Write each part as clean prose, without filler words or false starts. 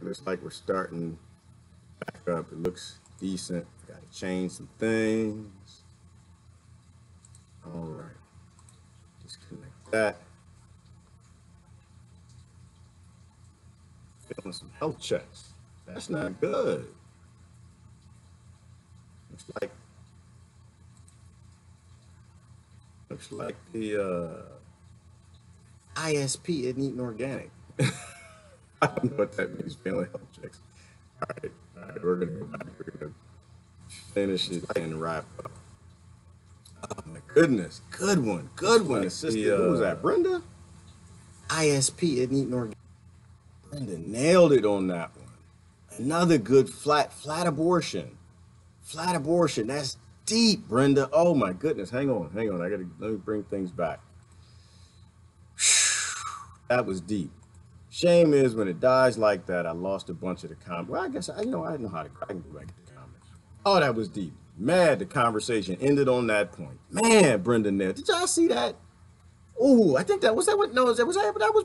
looks like we're starting back up. It looks decent. Got to change some things. All right. Disconnect that. Feeling some health checks. That's not good. Looks like the ISP isn't eating organic. I don't know what that means, feeling health checks. All right, we're gonna go back. We're gonna finish it and wrap up. Oh my goodness, good one. Who was that, Brenda? ISP isn't eating organic. Brenda nailed it on that one. Another good flat abortion. Flat abortion, that's deep, Brenda. Oh my goodness, hang on. Let me bring things back. That was deep. Shame is when it dies like that, I lost a bunch of the comments. Well, I guess I know how to, I can go back to the comments. Oh, that was deep. Mad the conversation ended on that point. Man, Brenda nailed. Did y'all see that? Oh, I think that was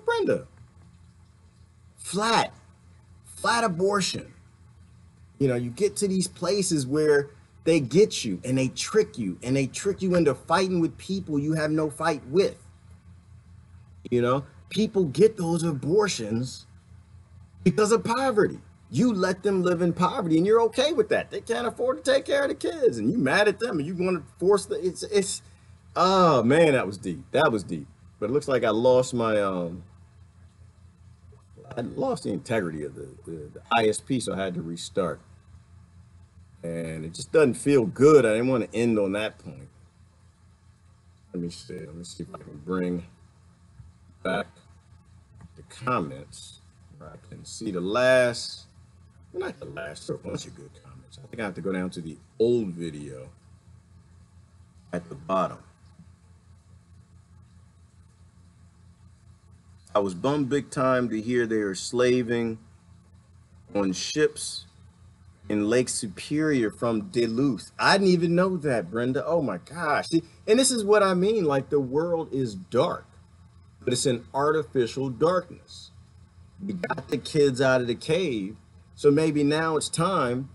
Brenda. Flat abortion. You know, you get to these places where they get you and they trick you into fighting with people you have no fight with. You know, people get those abortions because of poverty. You let them live in poverty and you're okay with that. They can't afford to take care of the kids and you mad at them and you want to force the, oh man, that was deep. But it looks like I lost my, I lost the integrity of the ISP, so I had to restart. And it just doesn't feel good. I didn't want to end on that point. Let me see if I can bring back the comments where I can see the last, well, not the last, there are a bunch of good comments. I think I have to go down to the old video at the bottom. I was bummed big time to hear they are slaving on ships in Lake Superior from Duluth. I didn't even know that, Brenda. Oh my gosh. See, and this is what I mean, like the world is dark, but it's an artificial darkness. We got the kids out of the cave, so maybe now it's time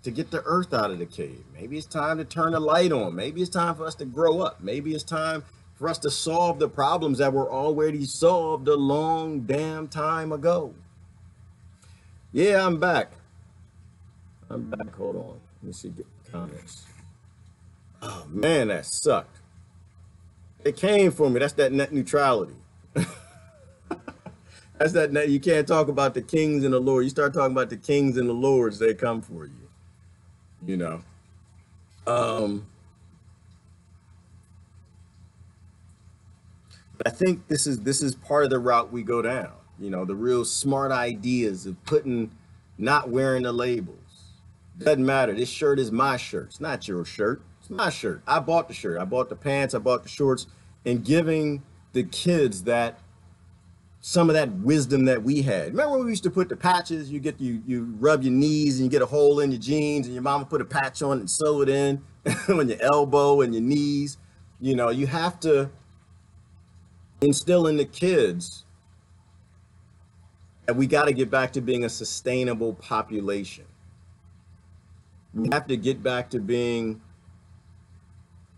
to get the earth out of the cave. Maybe it's time to turn the light on. Maybe it's time for us to grow up. Maybe it's time for us to solve the problems that were already solved a long damn time ago. Yeah, I'm back. Hold on. Let me see, get the comments. Oh man, that sucked. It came for me. That's that net neutrality. That's that net. You can't talk about the kings and the lords. You start talking about the kings and the lords, they come for you. You know. But I think this is part of the route we go down. You know, the real smart ideas of not wearing the labels. Doesn't matter. This shirt is my shirt. It's not your shirt. It's my shirt. I bought the shirt. I bought the pants. I bought the shorts. And giving the kids some of that wisdom that we had. Remember when we used to put the patches? You rub your knees and you get a hole in your jeans, and your mama put a patch on and sew it in on your elbow and your knees. You know, you have to instill in the kids that we got to get back to being a sustainable population. We have to get back to being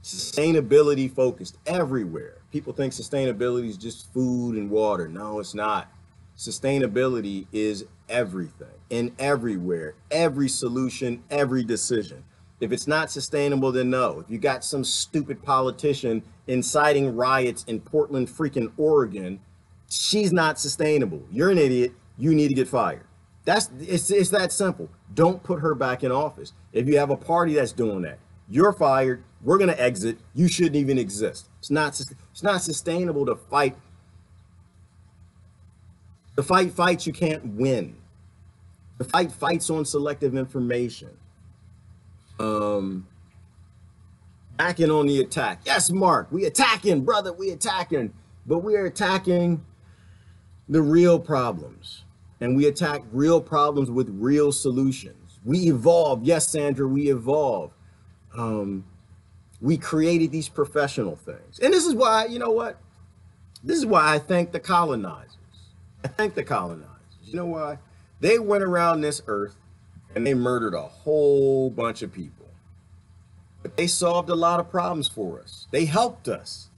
sustainability focused everywhere. People think sustainability is just food and water. No, it's not. Sustainability is everything and everywhere, every solution, every decision. If it's not sustainable, then no. If you got some stupid politician inciting riots in Portland, freaking Oregon, she's not sustainable. You're an idiot. You need to get fired. It's that simple. Don't put her back in office. If you have a party that's doing that, you're fired. We're going to exit. You shouldn't even exist. It's not sustainable to fight. To fight fights you can't win. To fight fights on selective information. Backing on the attack. Yes, Mark, we attacking, brother. We attacking, but we are attacking the real problems. And we attack real problems with real solutions. We evolve. Yes, Sandra, we evolve. We created these professional things. And this is why, you know what? This is why I thank the colonizers. I thank the colonizers. You know why? They went around this earth and they murdered a whole bunch of people. But they solved a lot of problems for us. They helped us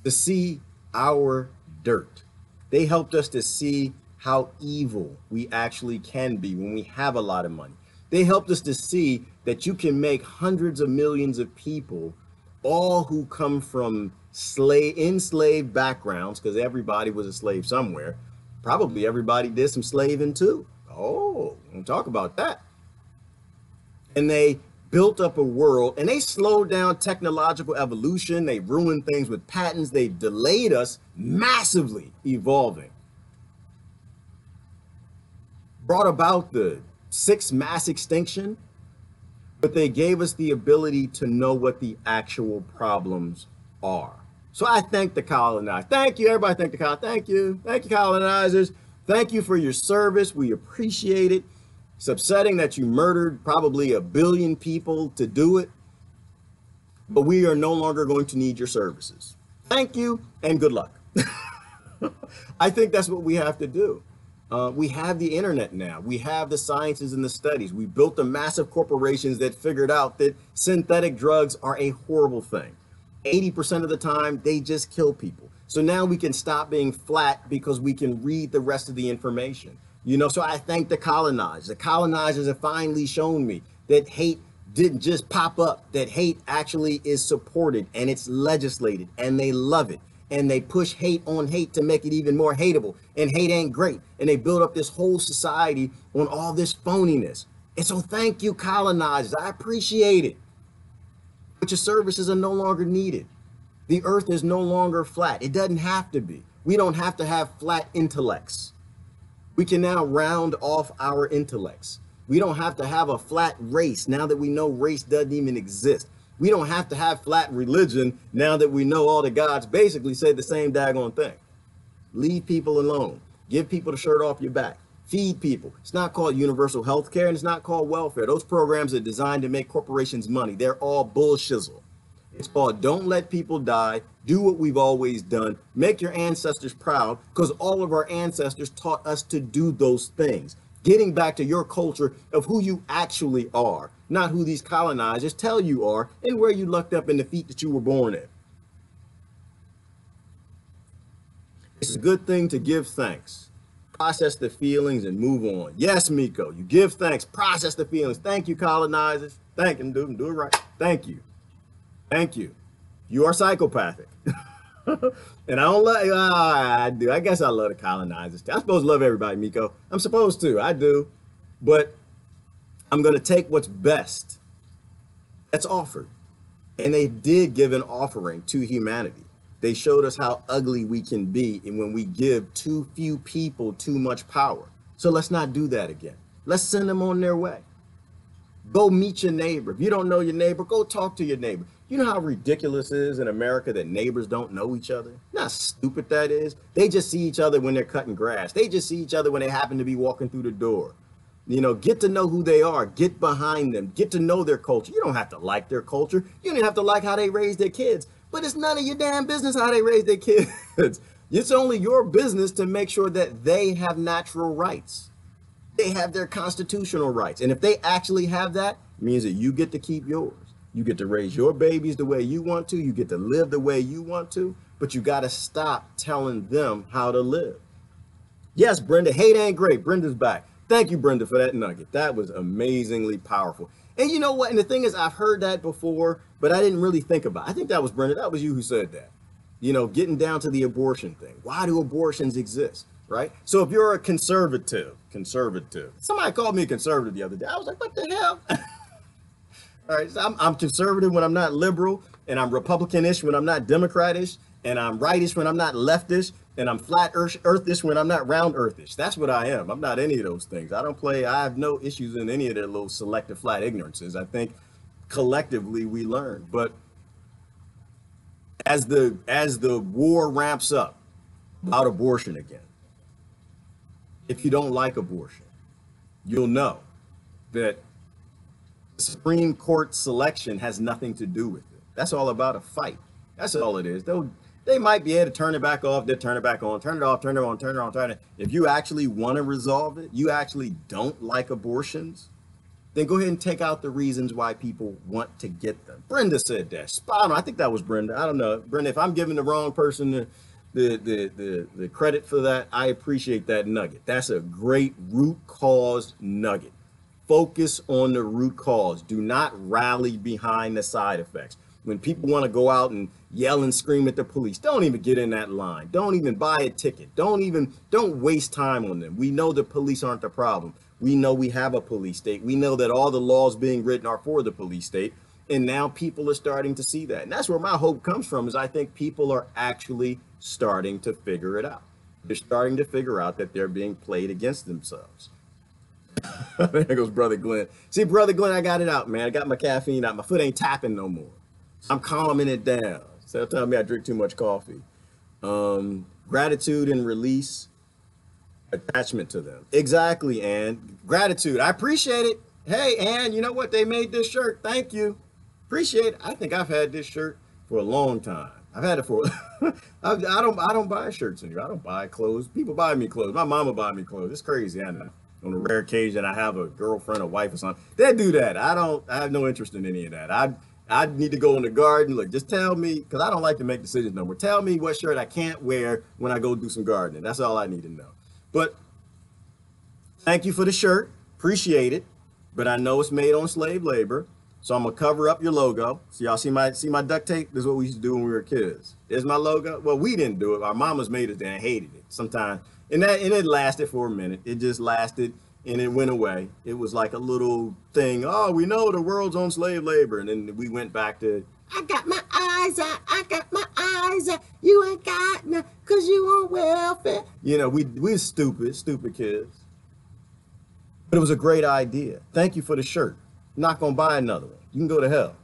to see our dirt. They helped us to see how evil we actually can be when we have a lot of money. They helped us to see that you can make hundreds of millions of people, all who come from enslaved backgrounds, because everybody was a slave somewhere. Probably everybody did some slaving too. Oh, we'll talk about that. And they built up a world, and they slowed down technological evolution. They ruined things with patents. They delayed us massively evolving. Brought about the 6th mass extinction, but they gave us the ability to know what the actual problems are. So I thank the colonizers. Thank you, everybody. Thank the colonizers. Thank you. Thank you, colonizers. Thank you for your service. We appreciate it. It's upsetting that you murdered probably 1 billion people to do it, but we are no longer going to need your services. Thank you and good luck. I think that's what we have to do. We have the internet now. We have the sciences and the studies. We built the massive corporations that figured out that synthetic drugs are a horrible thing. 80% of the time, they just kill people. So now we can stop being flat because we can read the rest of the information. You know, so I thank the colonizers. The colonizers have finally shown me that hate didn't just pop up, that hate actually is supported and it's legislated and they love it. And they push hate on hate to make it even more hateable. And hate ain't great. And they build up this whole society on all this phoniness. And so thank you, colonizers. I appreciate it. But your services are no longer needed. The earth is no longer flat. It doesn't have to be. We don't have to have flat intellects. We can now round off our intellects. We don't have to have a flat race now that we know race doesn't even exist. We don't have to have flat religion now that we know all the gods basically say the same daggone thing. Leave people alone. Give people the shirt off your back. Feed people. It's not called universal health care and it's not called welfare. Those programs are designed to make corporations money. They're all bullshizzle. It's called don't let people die. Do what we've always done. Make your ancestors proud, because all of our ancestors taught us to do those things. Getting back to your culture of who you actually are, not who these colonizers tell you are and where you lucked up in the feet that you were born in. It's a good thing to give thanks. Process the feelings and move on. Yes, Miko, you give thanks, process the feelings. Thank you, colonizers. Thank them, do it right. Thank you. Thank you. You are psychopathic. And I don't love, I do. I guess I love the colonizers. I'm supposed to love everybody, Miko. I'm supposed to, I do. But I'm going to take what's best that's offered. And they did give an offering to humanity. They showed us how ugly we can be and when we give too few people too much power. So let's not do that again. Let's send them on their way. Go meet your neighbor. If you don't know your neighbor, go talk to your neighbor. You know how ridiculous it is in America that neighbors don't know each other? You know how stupid that is? They just see each other when they're cutting grass. They just see each other when they happen to be walking through the door. You know, get to know who they are. Get behind them. Get to know their culture. You don't have to like their culture. You don't have to like how they raise their kids. But it's none of your damn business how they raise their kids. It's only your business to make sure that they have natural rights. They have their constitutional rights. And if they actually have that, it means that you get to keep yours. You get to raise your babies the way you want to. You get to live the way you want to. But you got to stop telling them how to live. Yes, Brenda, hate ain't great. Brenda's back. Thank you, Brenda, for that nugget. That was amazingly powerful. And you know what? And the thing is, I've heard that before, but I didn't really think about it. I think that was Brenda. That was you who said that. You know, getting down to the abortion thing. Why do abortions exist? Right? So if you're a conservative, somebody called me a conservative the other day. I was like, what the hell? All right, so I'm conservative when I'm not liberal, and I'm Republican-ish when I'm not Democrat-ish, and I'm rightish when I'm not leftish, and I'm flat earthish when I'm not round earthish. That's what I am. I'm not any of those things. I have no issues in any of their little selective flat ignorances. I think collectively we learn. But as the war ramps up about abortion again, if you don't like abortion, you'll know that the Supreme Court selection has nothing to do with it. That's all about a fight. That's all it is. They might be able to turn it back off, then turn it back on, turn it off, turn it on, turn it on, turn it. If you actually want to resolve it, you actually don't like abortions, then go ahead and take out the reasons why people want to get them. Brenda said that. Spot on. I think that was Brenda. I don't know. Brenda, if I'm giving the wrong person the credit for that, I appreciate that nugget. That's a great root cause nugget. Focus on the root cause. Do not rally behind the side effects. When people want to go out and yell and scream at the police, don't even get in that line. Don't even buy a ticket. Don't waste time on them. We know the police aren't the problem. We know we have a police state. We know that all the laws being written are for the police state. And now people are starting to see that. And that's where my hope comes from, is I think people are actually starting to figure it out. They're starting to figure out that they're being played against themselves. There goes Brother Glenn. See, Brother Glenn, I got it out, man. I got my caffeine out. My foot ain't tapping no more. I'm calming it down. So tell me I drink too much coffee. Gratitude and release, attachment to them. Exactly, Ann. Gratitude. I appreciate it. Hey, Ann, you know what? They made this shirt. Thank you. Appreciate it. I think I've had this shirt for a long time. I've had it for I don't buy shirts anymore. I don't buy clothes. People buy me clothes. My mama buy me clothes. It's crazy. I know. On a rare occasion I have a girlfriend, a wife or something. They do that. I have no interest in any of that. I need to go in the garden. Look, just tell me, because I don't like to make decisions no more. Tell me what shirt I can't wear when I go do some gardening. That's all I need to know. But thank you for the shirt. Appreciate it. But I know it's made on slave labor. So I'm gonna cover up your logo. So y'all see my duct tape? This is what we used to do when we were kids. There's my logo. Well, we didn't do it. Our mamas made it and hated it sometimes. And it lasted for a minute. It just lasted and it went away. It was like a little thing. Oh, we know the world's on slave labor. And then we went back to, I got my eyes out. I got my eyes out. You ain't got none because you on welfare. You know, we're stupid kids. But it was a great idea. Thank you for the shirt. I'm not going to buy another one. You can go to hell.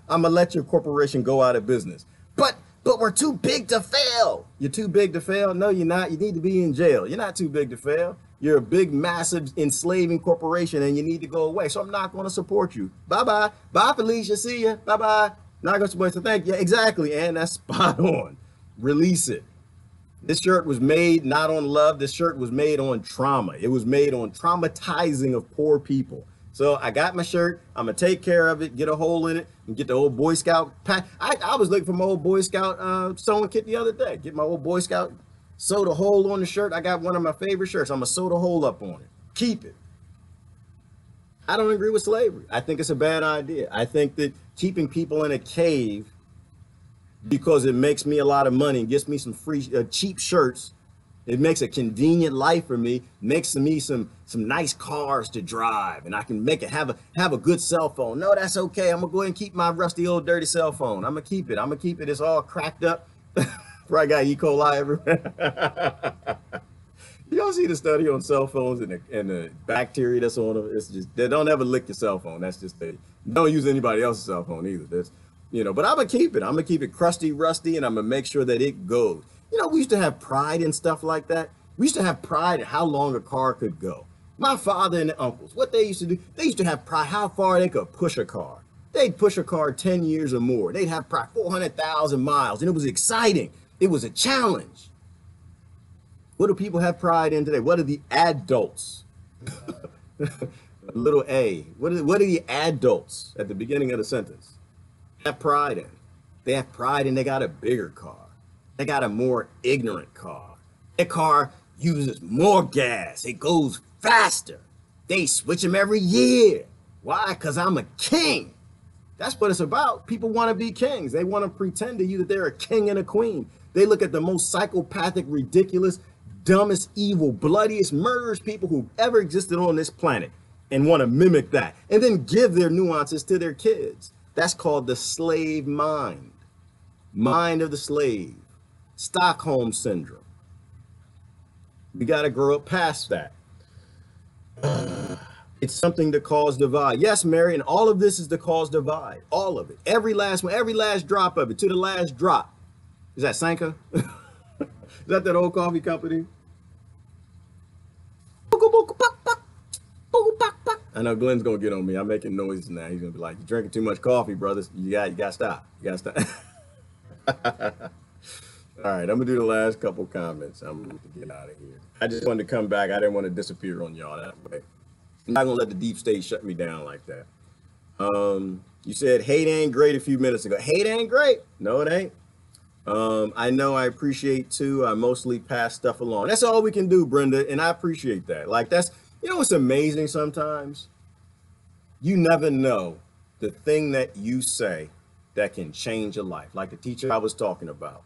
I'm going to let your corporation go out of business. But we're too big to fail. You're too big to fail? No, you're not. You need to be in jail. You're not too big to fail. You're a big, massive, enslaving corporation, and you need to go away. So I'm not going to support you. Bye-bye. Bye, Felicia. See ya. Bye-bye. Not going to support you. Thank you. Yeah, exactly, and that's spot on. Release it. This shirt was made not on love. This shirt was made on trauma. It was made on traumatizing of poor people. So I got my shirt. I'm going to take care of it, get a hole in it, and get the old Boy Scout pack. I was looking for my old Boy Scout sewing kit the other day. Get my old Boy Scout, sew the hole on the shirt. I got one of my favorite shirts. I'm going to sew the hole up on it. Keep it. I don't agree with slavery. I think it's a bad idea. I think that keeping people in a cave because it makes me a lot of money and gets me some free cheap shirts, it makes a convenient life for me, makes me some nice cars to drive, and I can make it have a good cell phone. No, that's okay. I'm gonna go ahead and keep my rusty old dirty cell phone. I'm gonna keep it. It's all cracked up. Probably got E. coli everywhere. Y'all see the study on cell phones and the bacteria that's on them? It's just, they don't ever lick your cell phone. That's just don't use anybody else's cell phone either. That's, but I'm gonna keep it. I'm gonna keep it crusty, rusty, and I'm gonna make sure that it goes. We used to have pride in stuff like that. We used to have pride in how long a car could go. My father and the uncles, what they used to do, they used to have pride how far they could push a car. They'd push a car 10 years or more. They'd have pride 400,000 miles, and it was exciting. It was a challenge. What do people have pride in today? What are the adults? Little a. What are the adults at the beginning of the sentence have pride in? They have pride in they got a bigger car. They got a more ignorant car. Their car uses more gas. It goes faster. They switch them every year. Why? Because I'm a king. That's what it's about. People want to be kings. They want to pretend to you that they're a king and a queen. They look at the most psychopathic, ridiculous, dumbest, evil, bloodiest, murderous people who've ever existed on this planet and want to mimic that and then give their nuances to their kids. That's called the slave mind. Mind of the slave. Stockholm syndrome. We got to grow up past that. It's something to cause divide. Yes, Mary, and all of this is to cause divide. All of it. Every last one, every last drop of it, to the last drop. Is that Sanka? Is that old coffee company? I know Glenn's gonna get on me. I'm making noises now. He's gonna be like, "You're drinking too much coffee, brothers. You got to stop. You got to stop." All right, I'm gonna do the last couple comments. I'm gonna get out of here. I just wanted to come back. I didn't want to disappear on y'all that way. I'm not gonna let the deep state shut me down like that. You said hate ain't great a few minutes ago. Hate ain't great. No, it ain't. I know I appreciate too. I mostly pass stuff along. That's all we can do, Brenda, and I appreciate that. Like that's, you know, what's amazing sometimes? You never know the thing that you say that can change your life. Like the teacher I was talking about.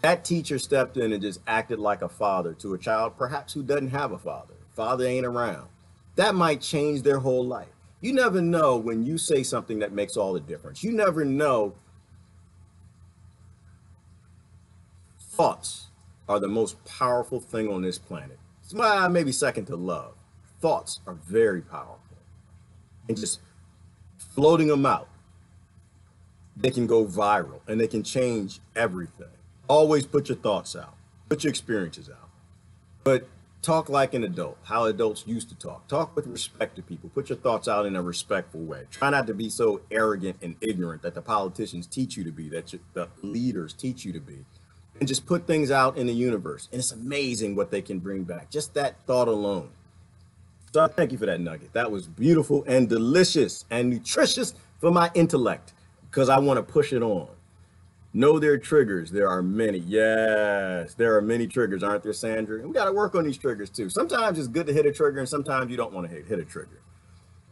That teacher stepped in and just acted like a father to a child, perhaps who doesn't have a father. Father ain't around. That might change their whole life. You never know when you say something that makes all the difference. You never know. Thoughts are the most powerful thing on this planet. It's why maybe second to love. Thoughts are very powerful. And just floating them out, they can go viral and they can change everything. Always put your thoughts out, put your experiences out, but talk like an adult, how adults used to talk. Talk with respect to people. Put your thoughts out in a respectful way. Try not to be so arrogant and ignorant that the politicians teach you to be, that the leaders teach you to be. And just put things out in the universe. And it's amazing what they can bring back. Just that thought alone. So thank you for that nugget. That was beautiful and delicious and nutritious for my intellect because I want to push it on. Know their triggers. There are many. Yes, there are many triggers, aren't there, Sandra? And we got to work on these triggers too. Sometimes it's good to hit a trigger and sometimes you don't want to hit a trigger.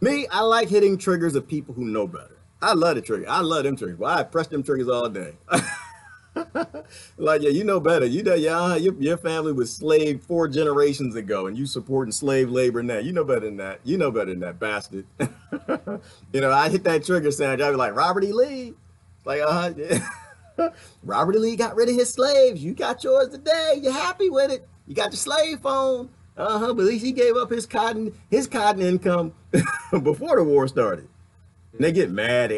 Me, I like hitting triggers of people who know better. I love the trigger. I love them triggers. Well, I press them triggers all day. Like, yeah, you know better. You know, yeah, your family was slave 4 generations ago and you supporting slave labor now. You know better than that. You know better than that, bastard. You know, I hit that trigger, Sandra. I'd be like, Robert E. Lee. Like, yeah. Robert E. Lee got rid of his slaves. You got yours today. You're happy with it. You got your slave phone. But at least he gave up his cotton income before the war started. And they get mad.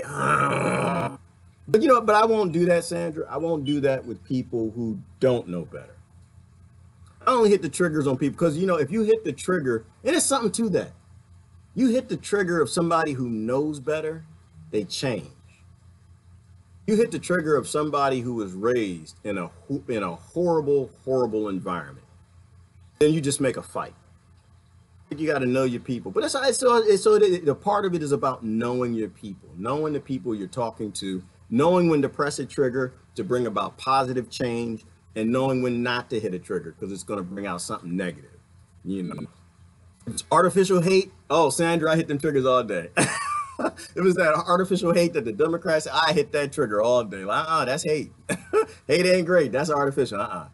But you know, but I won't do that, Sandra. I won't do that with people who don't know better. I only hit the triggers on people because, you know, if you hit the trigger, and there's something to that. You hit the trigger of somebody who knows better, they change. You hit the trigger of somebody who was raised in a horrible, horrible environment. Then you just make a fight. You got to know your people. But the part of it is about knowing your people, knowing the people you're talking to, knowing when to press a trigger to bring about positive change, and knowing when not to hit a trigger because it's going to bring out something negative. You know, it's artificial hate. Oh, Sandra, I hit them triggers all day. It was that artificial hate that the Democrats, I hit that trigger all day. Like, that's hate. Hate ain't great. That's artificial.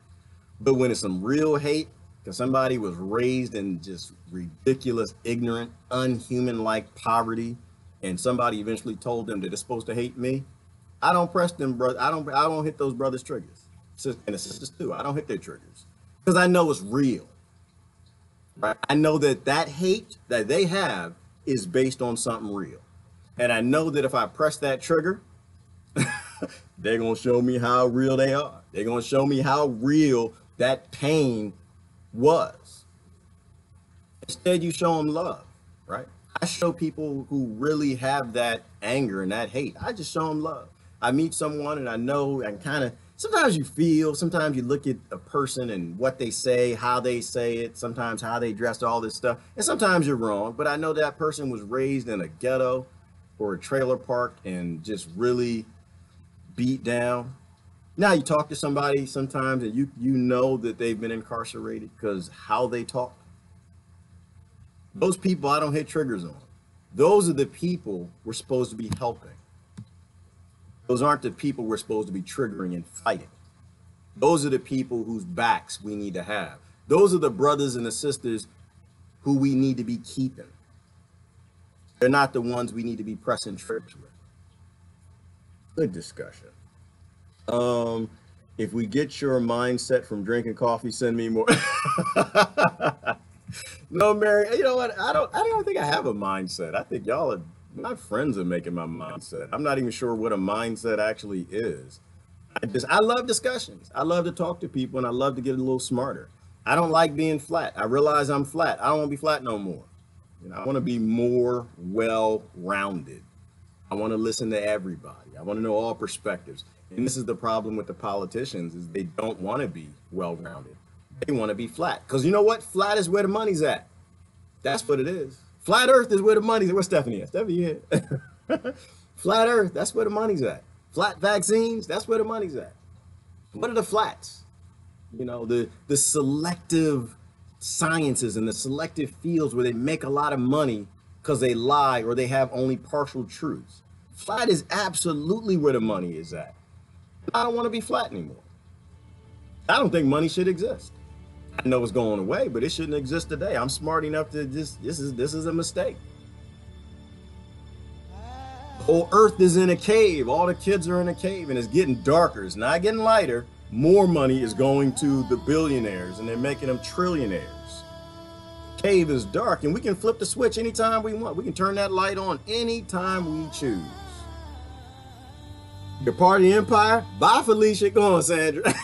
But when it's some real hate, because somebody was raised in just ridiculous, ignorant, unhuman-like poverty, and somebody eventually told them that they're supposed to hate me, I don't press them, brother. I don't hit those brothers' triggers. And the sisters too. I don't hit their triggers because I know it's real. Right? I know that hate that they have is based on something real. And I know that if I press that trigger, they're going to show me how real they are. They're going to show me how real that pain was. Instead, you show them love, right? I show people who really have that anger and that hate. I just show them love. I meet someone and I know and kind of, sometimes you feel, sometimes you look at a person and what they say, how they say it, sometimes how they dress, all this stuff. And sometimes you're wrong, but I know that person was raised in a ghetto or a trailer park and just really beat down. Now you talk to somebody sometimes and you know that they've been incarcerated because how they talk. Those people I don't hit triggers on. Those are the people we're supposed to be helping. Those aren't the people we're supposed to be triggering and fighting. Those are the people whose backs we need to have. Those are the brothers and the sisters who we need to be keeping. They're not the ones we need to be pressing triggers with. Good discussion. If we get your mindset from drinking coffee, send me more. No, Mary, you know what? I don't think I have a mindset. I think my friends are making my mindset. I'm not even sure what a mindset actually is. I love discussions. I love to talk to people and I love to get a little smarter. I don't like being flat. I realize I'm flat. I don't want to be flat no more. You know, I want to be more well-rounded. I want to listen to everybody. I want to know all perspectives. And this is the problem with the politicians, is they don't want to be well-rounded. They want to be flat. Because you know what? Flat is where the money's at. That's what it is. Flat Earth is where the money's at. Where's Stephanie at? Stephanie here. Flat Earth, that's where the money's at. Flat vaccines, that's where the money's at. What are the flats? You know, the selective sciences and the selective fields where they make a lot of money because they lie or they have only partial truths. Flat is absolutely where the money is at. I don't want to be flat anymore. I don't think money should exist. I know it's going away, but it shouldn't exist today. I'm smart enough to this is a mistake. The whole earth is in a cave. All the kids are in a cave and it's getting darker. It's not getting lighter. More money is going to the billionaires and they're making them trillionaires. Cave is dark and we can flip the switch anytime we want. We can turn that light on anytime we choose. You're part of the empire? Bye, Felicia. Go on, Sandra.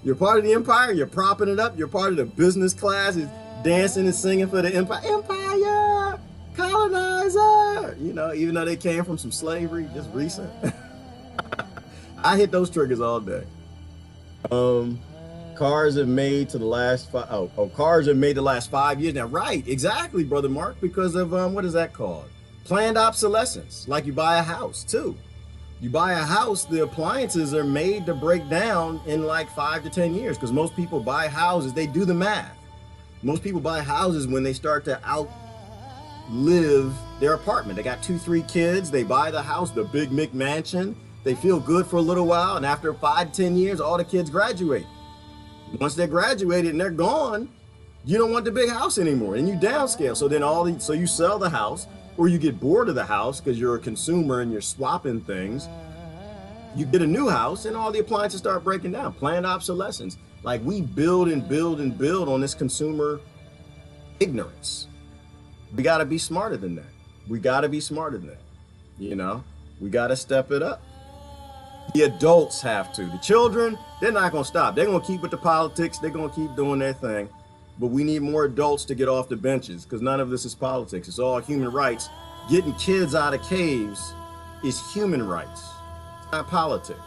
You're part of the empire. You're propping it up. You're part of the business class. Is dancing and singing for the empire. Empire, colonizer. You know, even though they came from some slavery, just recent. I hit those triggers all day. Cars have made to the last cars have made the last 5 years now. Right, exactly, brother Mark, because of what is that called? Planned obsolescence. Like you buy a house too. You buy a house, the appliances are made to break down in like 5 to 10 years because most people buy houses, they do the math. Most people buy houses when they start to outlive their apartment. They got 2, 3 kids, they buy the house, the big McMansion. They feel good for a little while, and after 5 to 10 years, all the kids graduate. Once they're graduated and they're gone, you don't want the big house anymore, and you downscale. So then so you sell the house, or you get bored of the house because you're a consumer and you're swapping things. You get a new house, and all the appliances start breaking down. Planned obsolescence. Like we build and build and build on this consumer ignorance. We got to be smarter than that. We got to be smarter than that. You know, we got to step it up. The adults have to. The children, they're not going to stop. They're going to keep with the politics. They're going to keep doing their thing. But we need more adults to get off the benches because none of this is politics. It's all human rights. Getting kids out of caves is human rights, it's not politics.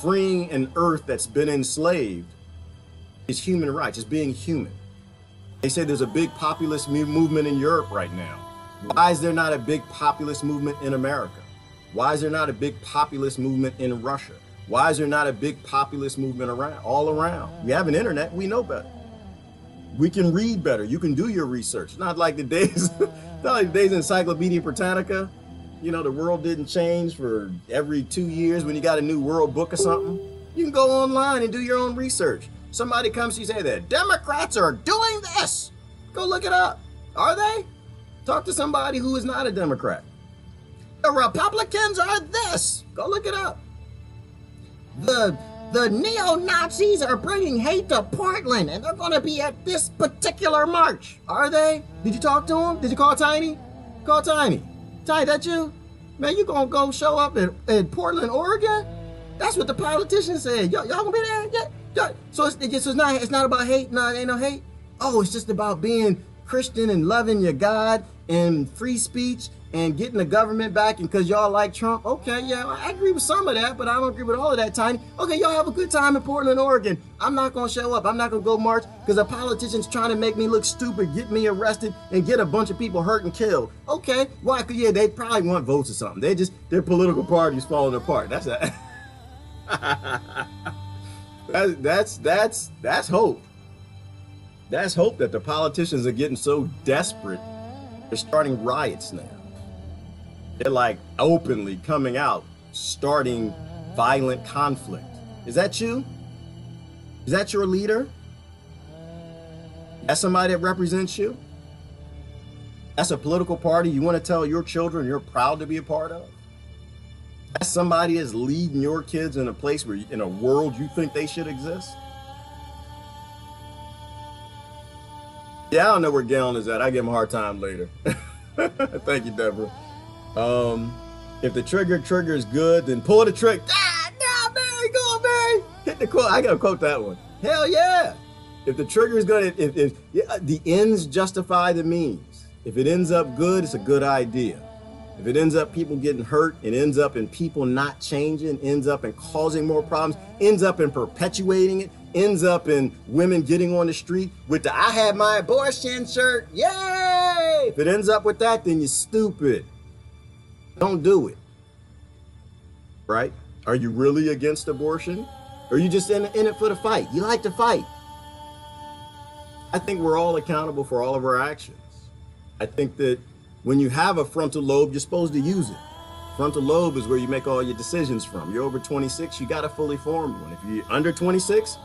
Freeing an earth that's been enslaved is human rights. It's being human. They say there's a big populist movement in Europe right now. Why is there not a big populist movement in America? Why is there not a big populist movement in Russia? Why is there not a big populist movement all around? We have an internet, we know better. We can read better. You can do your research. Not like the days, not like the days in Encyclopedia Britannica. You know, the world didn't change for every 2 years when you got a new world book or something. You can go online and do your own research. Somebody comes to you and say that Democrats are doing this. Go look it up. Are they? Talk to somebody who is not a Democrat. The Republicans are this. Go look it up. The neo-Nazis are bringing hate to Portland, and they're going to be at this particular march. Are they? Did you talk to them? Did you call Tiny? Call Tiny. Tiny, that you? Man, you going to go show up in Portland, Oregon? That's what the politicians said. Y'all going to be there? Yeah. So it's not about hate? No, it ain't no hate? Oh, it's just about being Christian and loving your God and free speech and getting the government back, and because y'all like Trump. Okay, yeah, I agree with some of that, but I don't agree with all of that, Tiny. Okay, y'all have a good time in Portland, Oregon. I'm not going to show up. I'm not going to go march because a politician's trying to make me look stupid, get me arrested, and get a bunch of people hurt and killed. Okay, why? Because, yeah, they probably want votes or something. Their political party's falling apart. That's that's hope. That's hope that the politicians are getting so desperate, they're starting riots now. They're like openly coming out, starting violent conflict. Is that you? Is that your leader? That's somebody that represents you? That's a political party you want to tell your children you're proud to be a part of? That's somebody that's leading your kids in a place where, in a world you think they should exist? Yeah, I don't know where Galen is at. I give him a hard time later. Thank you, Deborah. If the trigger is good, then pull the trigger. No, Barry, go on, Barry. Hit the quote. I gotta quote that one. Hell yeah. If the trigger is good, if the ends justify the means. If it ends up good, it's a good idea. if it ends up people getting hurt, it ends up in people not changing, ends up in causing more problems, ends up in perpetuating it, ends up in women getting on the street with the "I had my abortion" shirt, yay! If it ends up with that, then you're stupid. Don't do it. Right? Are you really against abortion? Or are you just in it for the fight? You like to fight. I think we're all accountable for all of our actions. I think that when you have a frontal lobe, you're supposed to use it. Frontal lobe is where you make all your decisions from. You're over 26, you got a fully formed one. If you're under 26,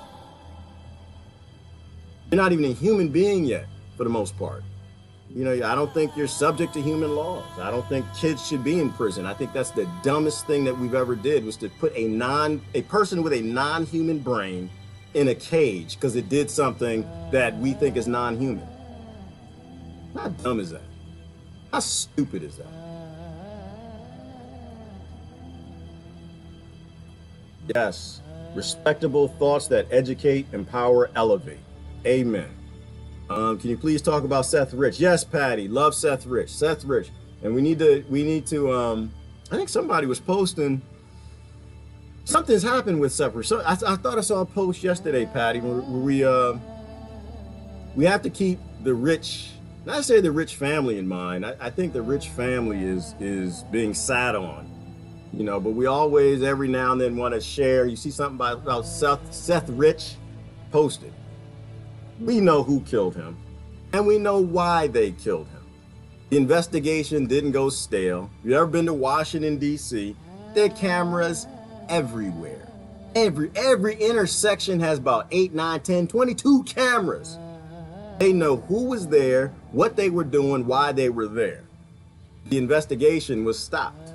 you're not even a human being yet, for the most part. You know, I don't think you're subject to human laws. I don't think kids should be in prison. I think that's the dumbest thing that we've ever did, was to put a person with a non-human brain in a cage because it did something that we think is non-human. How dumb is that? How stupid is that? Yes, respectable thoughts that educate, empower, elevate. Amen. Can you please talk about Seth Rich? Yes, Patty, love Seth Rich. Seth Rich, and we need to. I think somebody was posting. Something's happened with Seth Rich. So I thought I saw a post yesterday, Patty, where we have to keep the rich. Not say the rich family in mind. I think the rich family is being sat on, you know. But we always, every now and then, want to share. You see something about Seth Rich, post it. We know who killed him, and we know why they killed him. The investigation didn't go stale. If you've ever been to Washington, D.C., there are cameras everywhere. Every intersection has about 8, 9, 10, 22 cameras. They know who was there, what they were doing, why they were there. The investigation was stopped.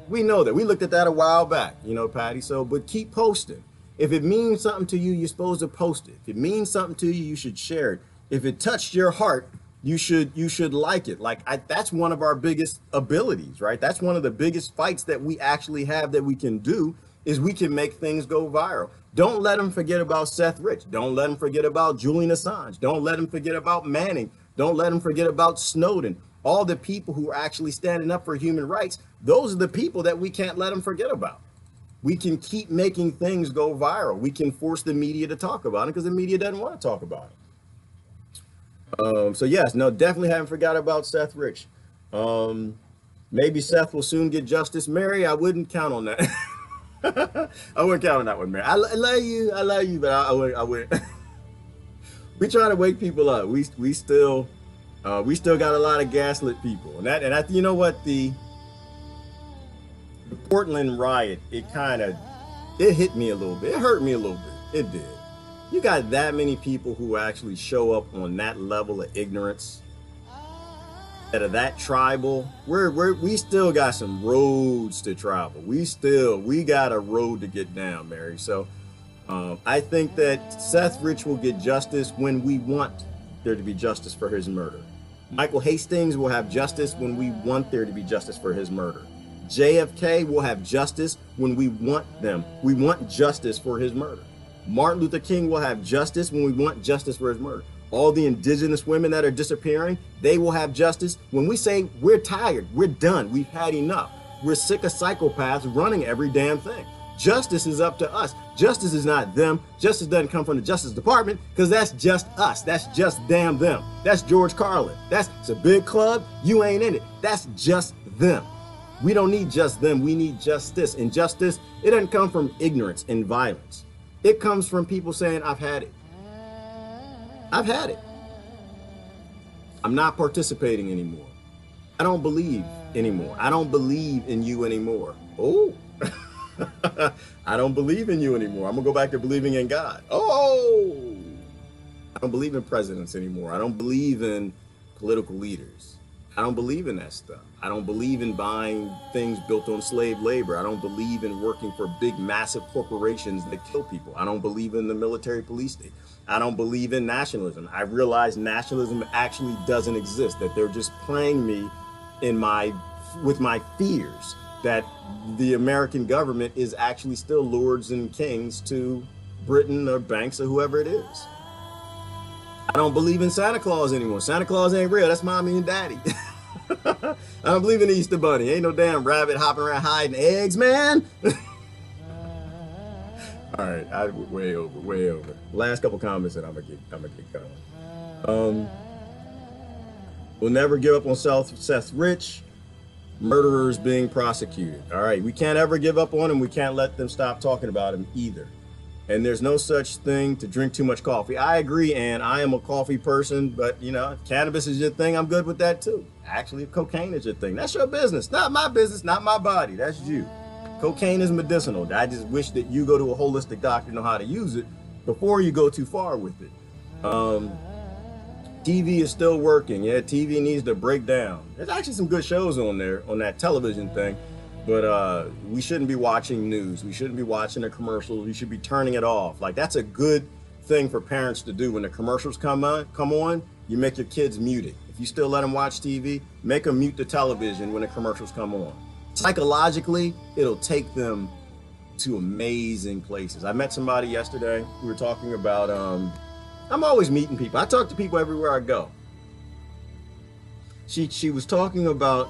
We know that. We looked at that a while back, you know, Patty. So, but keep posting. If it means something to you, you're supposed to post it. If it means something to you, you should share it. If it touched your heart, you should like it. That's one of our biggest abilities, right? That's one of the biggest fights that we actually have that we can do, is we can make things go viral. Don't let them forget about Seth Rich. Don't let them forget about Julian Assange. Don't let them forget about Manning. Don't let them forget about Snowden. All the people who are actually standing up for human rights, those are the people that we can't let them forget about. We can keep making things go viral. We can force the media to talk about it because the media doesn't want to talk about it. So yes, no, definitely haven't forgot about Seth Rich. Maybe Seth will soon get justice. Mary, I wouldn't count on that. I wouldn't count on that one, Mary. I love you, but I wouldn't. We trying to wake people up. We still got a lot of gaslit people, and you know what, the Portland riot, it hit me a little bit. It hurt me a little bit. It did. You got that many people who actually show up on that level of ignorance, that are that tribal. We still got some roads to travel. We got a road to get down, Mary. So I think that Seth Rich will get justice when we want there to be justice for his murder. Michael Hastings will have justice when we want there to be justice for his murder. JFK will have justice when we want them. We want justice for his murder. Martin Luther King will have justice when we want justice for his murder. All the indigenous women that are disappearing, they will have justice when we say we're tired, we're done, we've had enough. We're sick of psychopaths running every damn thing. Justice is up to us. Justice is not them. Justice doesn't come from the Justice Department, because that's just us. That's just damn them. That's George Carlin. It's a big club. You ain't in it. That's just them. We don't need just them. We need justice. And justice, it doesn't come from ignorance and violence. It comes from people saying, I've had it. I've had it. I'm not participating anymore. I don't believe anymore. I don't believe in you anymore. Oh, I don't believe in you anymore. I'm gonna go back to believing in God. Oh, I don't believe in presidents anymore. I don't believe in political leaders. I don't believe in that stuff. I don't believe in buying things built on slave labor. I don't believe in working for big, massive corporations that kill people. I don't believe in the military police state. I don't believe in nationalism. I realize nationalism actually doesn't exist, that they're just playing me with my fears, that the American government is actually still lords and kings to Britain or banks or whoever it is. I don't believe in Santa Claus anymore. Santa Claus ain't real. That's mommy and daddy. I don't believe in the Easter Bunny. Ain't no damn rabbit hopping around hiding eggs, man. All right, way over. Last couple comments and I'm gonna get going. We'll never give up on Seth Rich. Murderers being prosecuted. All right, we can't ever give up on them. We can't let them stop talking about him either. And there's no such thing to drink too much coffee. I agree, and I am a coffee person, but you know, if cannabis is your thing, I'm good with that too. Actually, if cocaine is your thing, that's your business. Not my business, not my body. That's you. Cocaine is medicinal. I just wish that you go to a holistic doctor and know how to use it before you go too far with it. TV is still working. Yeah, TV needs to break down. There's actually some good shows on there, on that television thing, but we shouldn't be watching news. We shouldn't be watching the commercials. We should be turning it off. Like, that's a good thing for parents to do. When the commercials come on, you make your kids mute it. If you still let them watch TV, make them mute the television when the commercials come on. Psychologically, it'll take them to amazing places. I met somebody yesterday. We were talking about, I'm always meeting people. I talk to people everywhere I go. She was talking about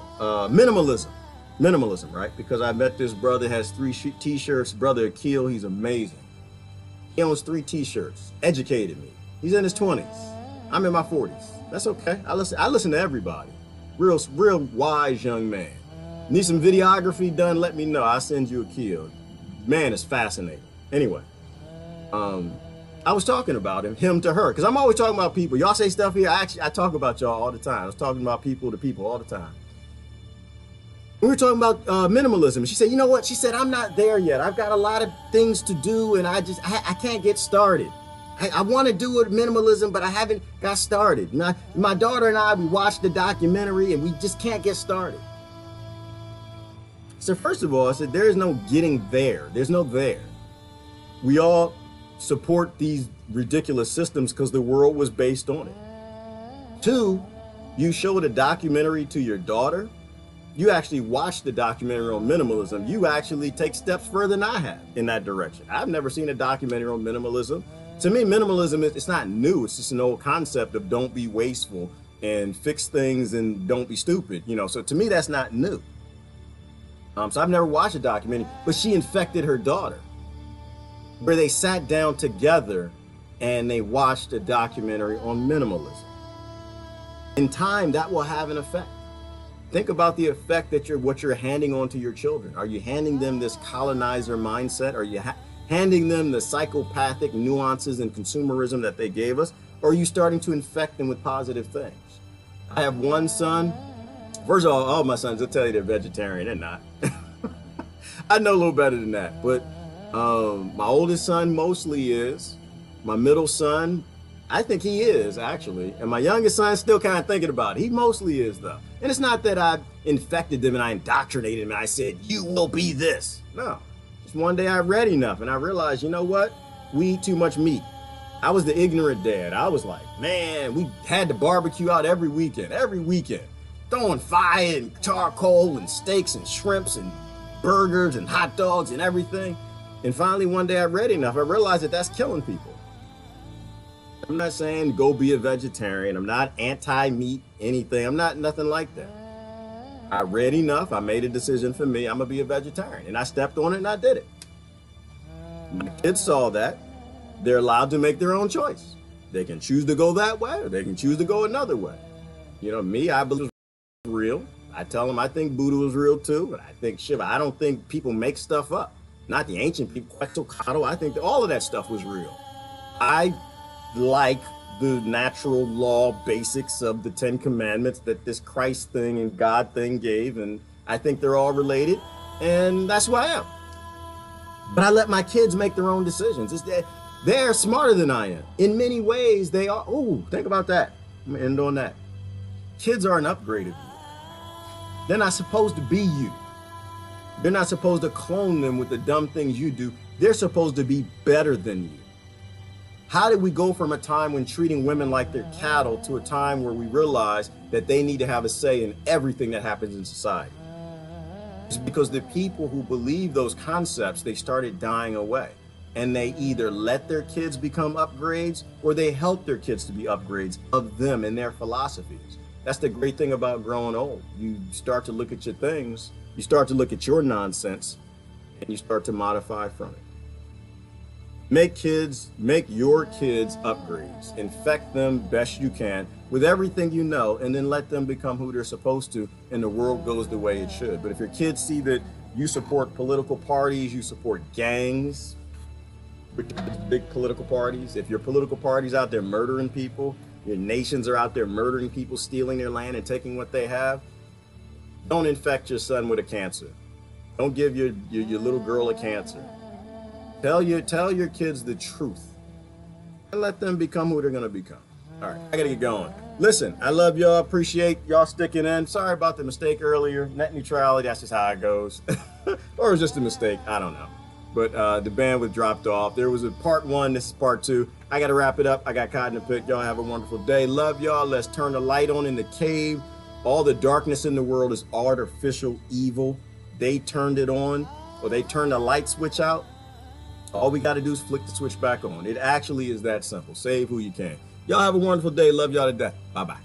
minimalism, right? Because I met this brother, has 3 t-shirts, brother Akil, he's amazing. He owns 3 t-shirts, educated me. He's in his 20s. I'm in my 40s. That's okay. I listen to everybody. Real wise young man. Need some videography done, let me know. I'll send you Akil. Man, it's fascinating. Anyway, I was talking about him to her, because I'm always talking about people. Y'all say stuff here, I talk about y'all all the time. I was talking about people to people all the time. We were talking about minimalism. She said, you know what? She said, I'm not there yet. I've got a lot of things to do, and I can't get started. I want to do it minimalism, but I haven't got started. My daughter and I, we watched the documentary, and we just can't get started. So first of all, I said, there is no getting there. There's no there. We all support these ridiculous systems because the world was based on it. 2, you showed a documentary to your daughter. You actually watched the documentary on minimalism. You actually take steps further than I have in that direction. I've never seen a documentary on minimalism. To me, minimalism it's not new. It's just an old concept of don't be wasteful and fix things and don't be stupid. You know, so to me, that's not new. So I've never watched a documentary, but she infected her daughter, where they sat down together and they watched a documentary on minimalism. In time, that will have an effect. Think about the effect that what you're handing on to your children. Are you handing them this colonizer mindset? Are you handing them the psychopathic nuances and consumerism that they gave us? Or are you starting to infect them with positive things? I have one son. First of all my sons will tell you they're vegetarian. They're not. I know a little better than that, but my oldest son mostly is. My middle son, I think he is actually. And my youngest son's still kind of thinking about it. He mostly is though. And it's not that I infected them and I indoctrinated them and I said, you will be this. No, just one day I read enough and I realized, you know what? We eat too much meat. I was the ignorant dad. I was like, man, we had to barbecue out every weekend, throwing fire and charcoal and steaks and shrimps and burgers and hot dogs and everything. And finally, one day I read enough. I realized that that's killing people. I'm not saying go be a vegetarian. I'm not anti-meat, anything. I'm not nothing like that. I read enough. I made a decision for me. I'm going to be a vegetarian. And I stepped on it and I did it. My kids saw that. They're allowed to make their own choice. They can choose to go that way or they can choose to go another way. You know, me, I believe it's real. I tell them I think Buddha was real too. But I think Shiva. I don't think people make stuff up. Not the ancient people. Quetzalcoatl. I think that all of that stuff was real. I like the natural law basics of the 10 Commandments that this Christ thing and God thing gave, and I think they're all related, and that's who I am. But I let my kids make their own decisions. They're smarter than I am. In many ways, they are. Oh, think about that. I'm gonna end on that. Kids are an upgrade of you. They're not supposed to be you. They're not supposed to clone them with the dumb things you do. They're supposed to be better than you. How did we go from a time when treating women like they're cattle to a time where we realize that they need to have a say in everything that happens in society? It's because the people who believe those concepts, they started dying away. And they either let their kids become upgrades or they help their kids to be upgrades of them and their philosophies. That's the great thing about growing old. You start to look at your things, you start to look at your nonsense, and you start to modify from it. Make your kids upgrades. Infect them best you can with everything you know, and then let them become who they're supposed to, and the world goes the way it should. But if your kids see that you support political parties, you support gangs, big political parties, if your political party's out there murdering people, your nations are out there murdering people, stealing their land and taking what they have, don't infect your son with a cancer. Don't give your little girl a cancer. Tell your kids the truth and let them become who they're going to become. All right, I got to get going. Listen, I love y'all. Appreciate y'all sticking in. Sorry about the mistake earlier. Net neutrality, that's just how it goes. Or it was just a mistake. I don't know. But the bandwidth dropped off. There was a part 1. This is part 2. I got to wrap it up. I got caught in the pit. Y'all have a wonderful day. Love y'all. Let's turn the light on in the cave. All the darkness in the world is artificial evil. They turned it on, or they turned the light switch out. All we got to do is flick the switch back on. It actually is that simple. Save who you can. Y'all have a wonderful day. Love y'all to death. Bye-bye.